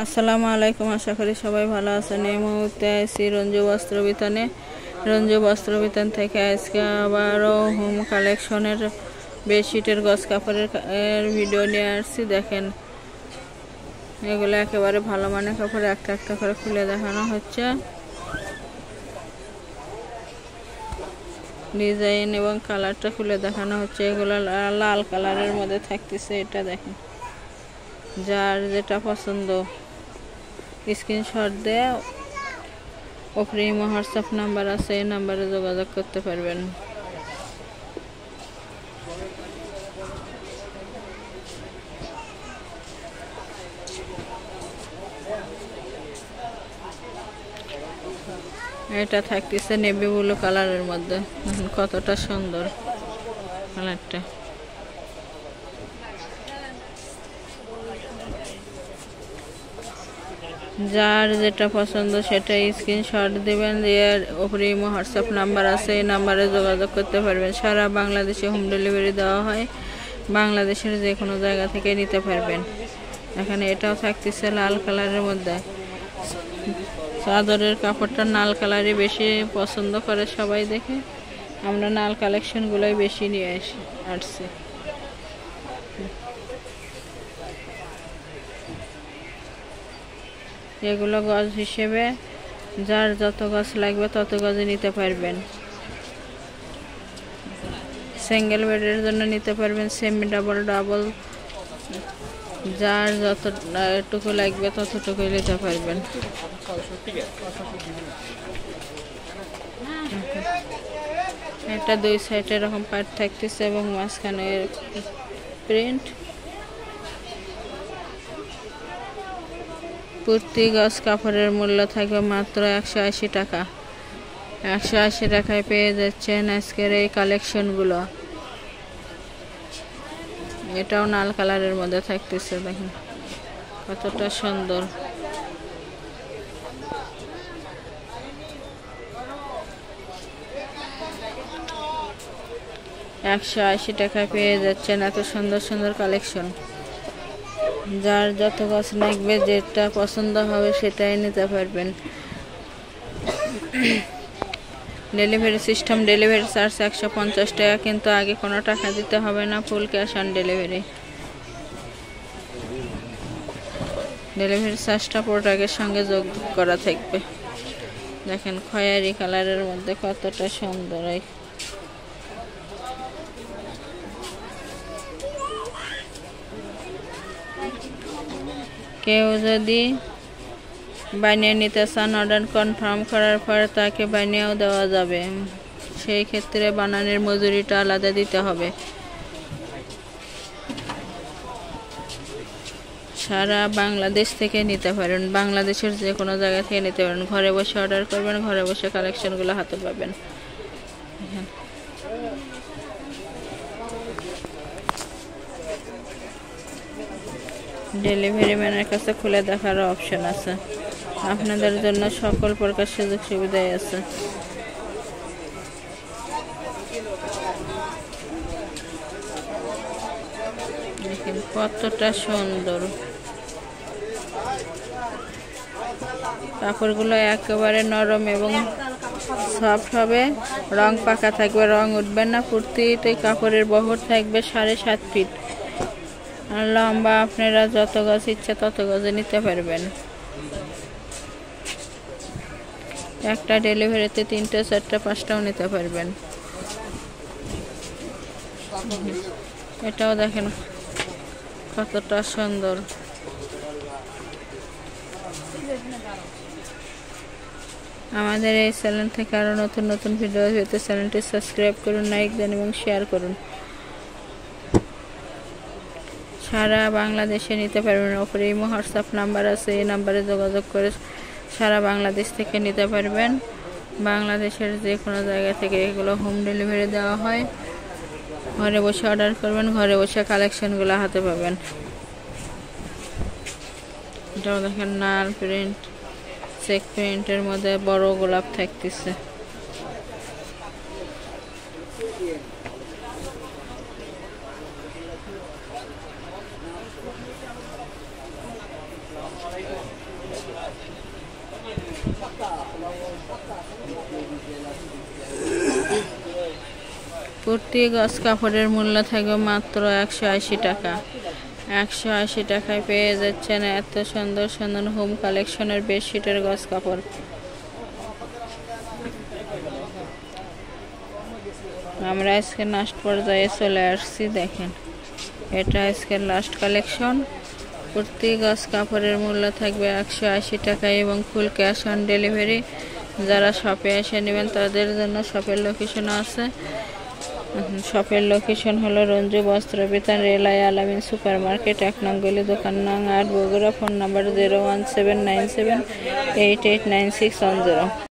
আসসালামু আলাইকুম। আশা করি সবাই ভালো আছেন। এই মুহূর্তে আছি রঞ্জু বস্ত্র বিতানে। রঞ্জু বস্ত্র বিতান থেকে আজকে আবারও হোম কালেকশনের বেডশিটের গজ কাপড়ের ভিডিও নিয়ে আসছি। দেখেন, এগুলো একেবারে ভালো মানের কাপড়, একটা একটা করে খুলে দেখানো হচ্ছে। ডিজাইন এবং কালারটা খুলে দেখানো হচ্ছে। এগুলো লাল কালারের মধ্যে থাকতেছে। এটা দেখেন, যার যেটা পছন্দ স্ক্রিনশট দিয়ে ওপরে হোয়াটসঅ্যাপ নাম্বার আছে, এই নাম্বারে যোগাযোগ করতে পারবেন। এটা থাকতেছে নেভি ব্লু কালারের মধ্যে। দেখুন কতটা সুন্দর কালারটা। যার যেটা পছন্দ সেটা স্ক্রিনশট দেবেন, দিয়ে ওপরে হোয়াটসঅ্যাপ নাম্বার আছে, এই নাম্বারে যোগাযোগ করতে পারবেন। সারা বাংলাদেশে হোম ডেলিভারি দেওয়া হয়, বাংলাদেশের যে কোনো জায়গা থেকে নিতে পারবেন। এখানে এটাও থাকতেছে লাল কালারের মধ্যে। চাদরের কাপড়টা লাল কালারই বেশি পছন্দ করে সবাই, দেখে আমরা লাল কালেকশনগুলোই বেশি নিয়ে আসছি। এগুলো গজ হিসেবে যার যত গজ লাগবে তত গজে নিতে পারবেন। সিঙ্গেল বেডের জন্য নিতে পারবেন, সেমি ডাবল ডাবল, যার যতটুকু লাগবে ততটুকুই নিতে পারবেন। এটা দুই সাইডে এরকম পার্ট থাকতেছে এবং মাঝখানে প্রিন্ট। প্রতি গজ কাপড়ের মূল্য থাকবে মাত্র 180 টাকা। 180 টাকায় পেয়ে যাচ্ছেন আজকের এই কালেকশনগুলো। এটাও লাল কালারের মধ্যে থাকতেছে, দেখেন কতটা সুন্দর। $180 টাকায় পেয়ে যাচ্ছেন এত সুন্দর সুন্দর কালেকশন। যার যত গজ লাগবে, যেটা পছন্দ হবে সেটাই নিতে পারবেন। ডেলিভারি সিস্টেম, ডেলিভারি চার্জ 150 টাকা, কিন্তু আগে কোনো টাকা দিতে হবে না, full cash on delivery. Delivery চার্জটা প্রোডাক্টের সঙ্গে যোগ করা থাকবে। দেখেন খয়েরি কালারের মধ্যে কতটা সুন্দর। কেউ যদি বানিয়ে নিতে চান, অর্ডার কনফার্ম করার পর তাকে বানিয়েও দেওয়া যাবে। সেই ক্ষেত্রে বানানোর মজুরিটা আলাদা দিতে হবে। সারা বাংলাদেশ থেকে নিতে পারেন, বাংলাদেশের যে কোনো জায়গা থেকে নিতে পারেন। ঘরে বসে অর্ডার করবেন, ঘরে বসে কালেকশনগুলো হাতে পাবেন। ডেলিভারি ম্যানের কাছে খুলে দেখার অপশন আছে। আপনাদের জন্য সকল প্রকার সুযোগ সুবিধাই আছে। দেখেন কতটা সুন্দর কাপড়গুলো, একেবারে নরম এবং সফট হবে, রং পাকা থাকবে, রং উঠবে না। প্রতিটি কাপড়ের বহর থাকবে 7.5 ফিট, আর লম্বা আপনারা যত গজ ইচ্ছা তত গজে নিতে পারবেন। একটা ডেলিভারিতে 3টে 4টে 5টাও নিতে পারবেন। এটাও দেখেন কতটা সুন্দর। আমাদের এই চ্যানেল থেকে আরও নতুন নতুন ভিডিও পেতে চ্যানেলটি সাবস্ক্রাইব করুন, লাইক দেন এবং শেয়ার করুন। সারা বাংলাদেশে নিতে পারবেন। ওপরে হোয়াটসঅ্যাপ নাম্বার আছে, এই নাম্বারে যোগাযোগ করে সারা বাংলাদেশ থেকে নিতে পারবেন। বাংলাদেশের যে কোনো জায়গা থেকে এগুলো হোম ডেলিভারি দেওয়া হয়। ঘরে বসে অর্ডার করবেন, ঘরে বসে কালেকশনগুলো হাতে পাবেন। এটাও দেখেন লাল প্রিন্ট, চেক প্রিন্টের মধ্যে বড় গোলাপ থাকতেছে। প্রতি গজ কাপড়ের মূল্য থাকবে মাত্র 180 টাকা। 180 টাকায় পেয়ে যাচ্ছেন এত সুন্দর সুন্দর হোম কালেকশনের বেডশিটের গজ কাপড়। আমরা আজকে লাস্ট পর্যায়ে চলে আসছি, দেখেন এটা আজকের লাস্ট কালেকশন। প্রতি গজ কাপড়ের মূল্য থাকবে 180 টাকা এবং ফুল ক্যাশ অন ডেলিভারি। যারা শপে এসে নেবেন তাদের জন্য শপের লোকেশন আছে। শপের লোকেশন হলো রঞ্জু বস্ত্র বিতান, রেলওয়ে আলামিন সুপার মার্কেট, 1 নং গলি, দোকান নং 8, বগুড়া। Phone number 01797889610।